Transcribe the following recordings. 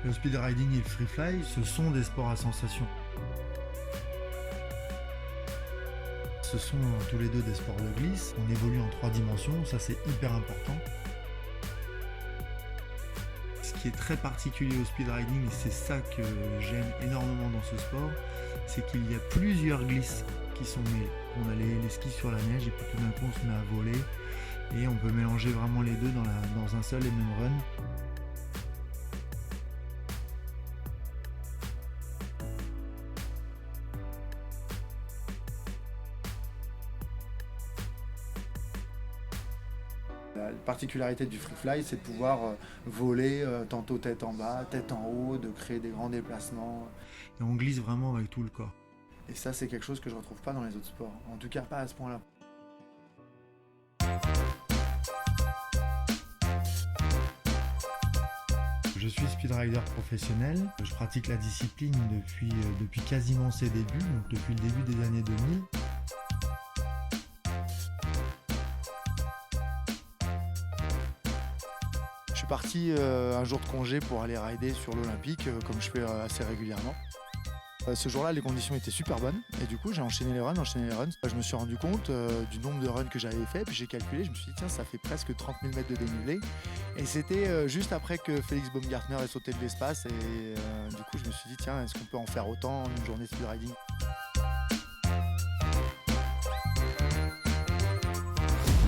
Le speed riding et le free fly, ce sont des sports à sensation. Ce sont tous les deux des sports de glisse. On évolue en 3 dimensions, ça c'est hyper important. Ce qui est très particulier au speed riding, et c'est ça que j'aime énormément dans ce sport, c'est qu'il y a plusieurs glisses qui sont mêlées. On a les skis sur la neige et puis tout d'un coup on se met à voler et on peut mélanger vraiment les deux dans un seul et même run. La particularité du free fly, c'est de pouvoir voler tantôt tête en bas, tête en haut, de créer des grands déplacements. Et on glisse vraiment avec tout le corps. Et ça, c'est quelque chose que je ne retrouve pas dans les autres sports. En tout cas, pas à ce point-là. Je suis speedrider professionnel. Je pratique la discipline depuis quasiment ses débuts, donc depuis le début des années 2000. Je suis parti un jour de congé pour aller rider sur l'Olympique, comme je fais assez régulièrement. Ce jour-là, les conditions étaient super bonnes et du coup, j'ai enchaîné les runs. Je me suis rendu compte du nombre de runs que j'avais fait, puis j'ai calculé, je me suis dit, tiens, ça fait presque 30 000 mètres de dénivelé. Et c'était juste après que Félix Baumgartner ait sauté de l'espace et du coup, je me suis dit, tiens, est-ce qu'on peut en faire autant en une journée de speed riding ?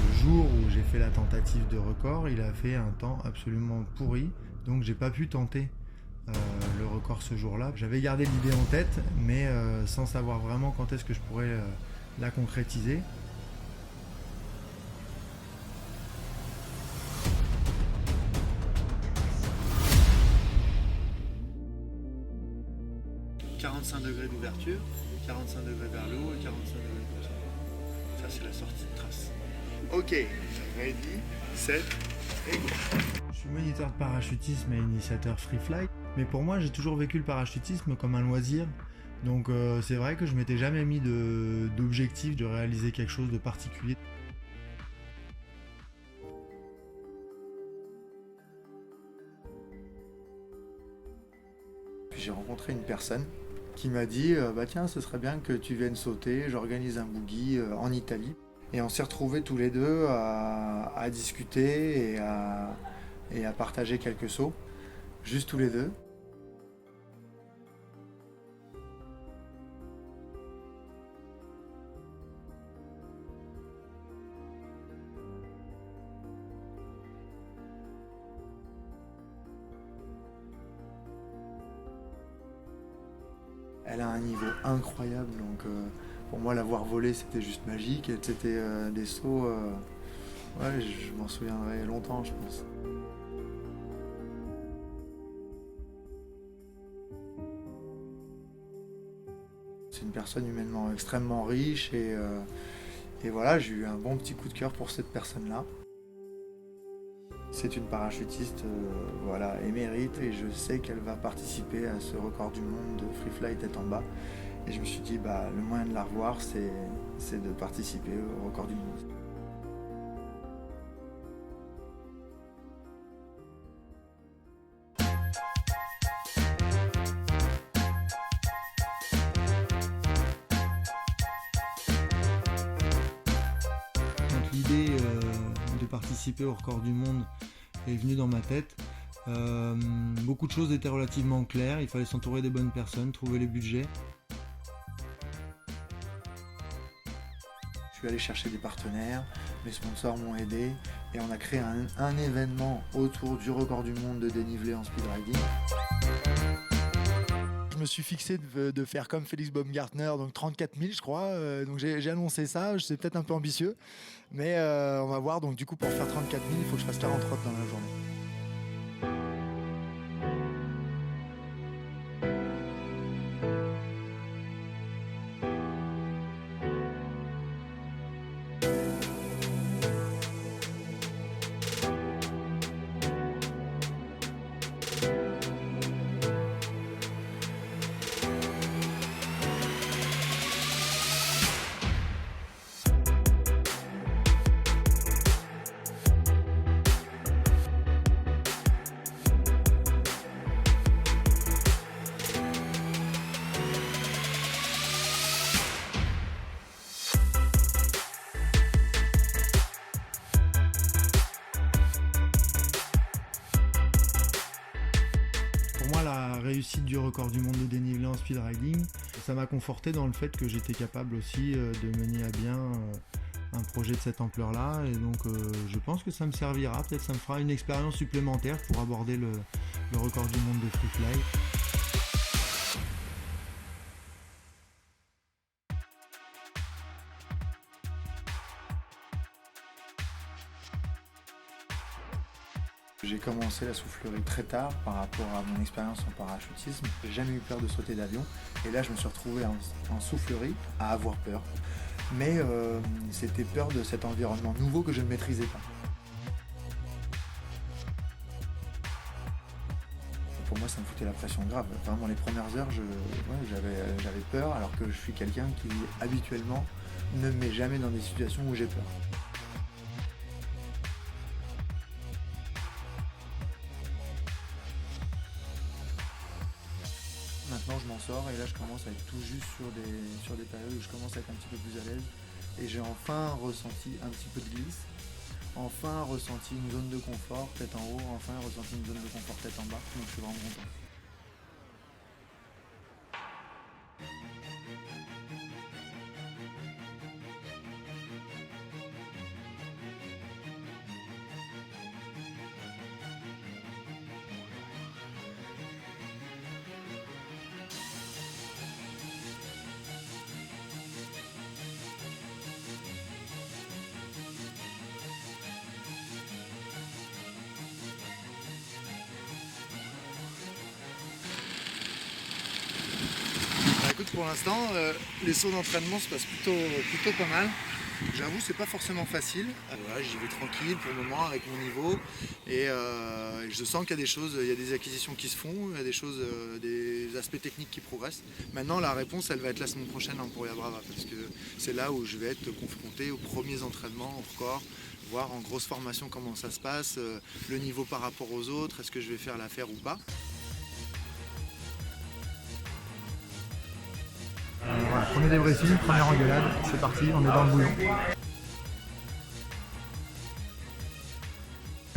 Le jour où j'ai fait la tentative de record, il a fait un temps absolument pourri, donc j'ai pas pu tenter le record ce jour-là. J'avais gardé l'idée en tête, mais sans savoir vraiment quand est-ce que je pourrais la concrétiser. « 45 degrés d'ouverture, 45 degrés vers le haut et 45 degrés comme ça. Ça, c'est la sortie de trace. Ok, ready, set, et go. Je suis moniteur de parachutisme et initiateur free fly. Mais pour moi, j'ai toujours vécu le parachutisme comme un loisir. Donc c'est vrai que je m'étais jamais mis d'objectif de réaliser quelque chose de particulier. Puis j'ai rencontré une personne qui m'a dit bah tiens, ce serait bien que tu viennes sauter, j'organise un boogie en Italie. Et on s'est retrouvés tous les deux à discuter et à partager quelques sauts, juste tous les deux. Elle a un niveau incroyable, donc pour moi la voir voler c'était juste magique. Et c'était des sauts, ouais, je m'en souviendrai longtemps, je pense. C'est une personne humainement extrêmement riche et voilà, j'ai eu un bon petit coup de cœur pour cette personne-là. C'est une parachutiste voilà, émérite et je sais qu'elle va participer à ce record du monde de free fly tête en bas. Et je me suis dit, bah, le moyen de la revoir, c'est de participer au record du monde. Quand l'idée de participer au record du monde est venue dans ma tête, beaucoup de choses étaient relativement claires. Il fallait s'entourer des bonnes personnes, trouver les budgets. Je suis allé chercher des partenaires, mes sponsors m'ont aidé et on a créé un événement autour du record du monde de dénivelé en speed riding. Je me suis fixé de faire comme Félix Baumgartner, donc 34 000 je crois, donc j'ai annoncé ça, c'est peut-être un peu ambitieux, mais on va voir, donc du coup pour faire 34 000 il faut que je fasse 40 reps dans la journée. défi record du monde de dénivelé en speed riding. Ça m'a conforté dans le fait que j'étais capable aussi de mener à bien un projet de cette ampleur-là. Et donc je pense que ça me servira, peut-être ça me fera une expérience supplémentaire pour aborder le record du monde de Freefly. J'ai commencé la soufflerie très tard par rapport à mon expérience en parachutisme. J'ai jamais eu peur de sauter d'avion et là je me suis retrouvé en soufflerie à avoir peur. Mais c'était peur de cet environnement nouveau que je ne maîtrisais pas. Pour moi ça me foutait la pression grave. Vraiment les premières heures j'avais peur alors que je suis quelqu'un qui habituellement ne me met jamais dans des situations où j'ai peur. Maintenant je m'en sors et là je commence à être tout juste sur des périodes où je commence à être un petit peu plus à l'aise et j'ai enfin ressenti un petit peu de glisse, enfin ressenti une zone de confort tête en haut, enfin ressenti une zone de confort tête en bas, donc je suis vraiment content. Écoute, pour l'instant, les sauts d'entraînement se passent plutôt pas mal. J'avoue, c'est pas forcément facile. Voilà, j'y vais tranquille pour le moment avec mon niveau et je sens qu'il y a des choses, il y a des acquisitions qui se font, il y a des choses, des aspects techniques qui progressent. Maintenant, la réponse, elle va être la semaine prochaine pour Yah Brava parce que c'est là où je vais être confronté aux premiers entraînements au record, voir en grosse formation comment ça se passe, le niveau par rapport aux autres, est-ce que je vais faire l'affaire ou pas. Voilà, premier débriefing, première engueulade, c'est parti, on est dans le bouillon.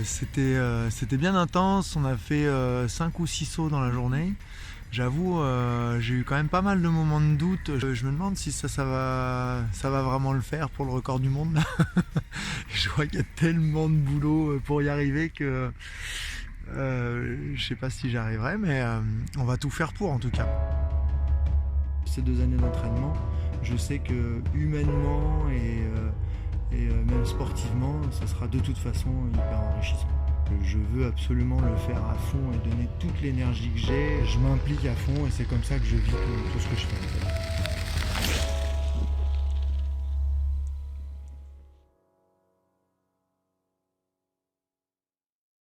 C'était bien intense, on a fait 5 ou 6 sauts dans la journée. J'avoue, j'ai eu quand même pas mal de moments de doute. Je me demande si ça va vraiment le faire pour le record du monde. Je vois qu'il y a tellement de boulot pour y arriver que je sais pas si j'arriverai, mais on va tout faire pour en tout cas. Ces 2 années d'entraînement, je sais que humainement et même sportivement, ça sera de toute façon hyper enrichissant. Je veux absolument le faire à fond et donner toute l'énergie que j'ai. Je m'implique à fond et c'est comme ça que je vis tout ce que je fais.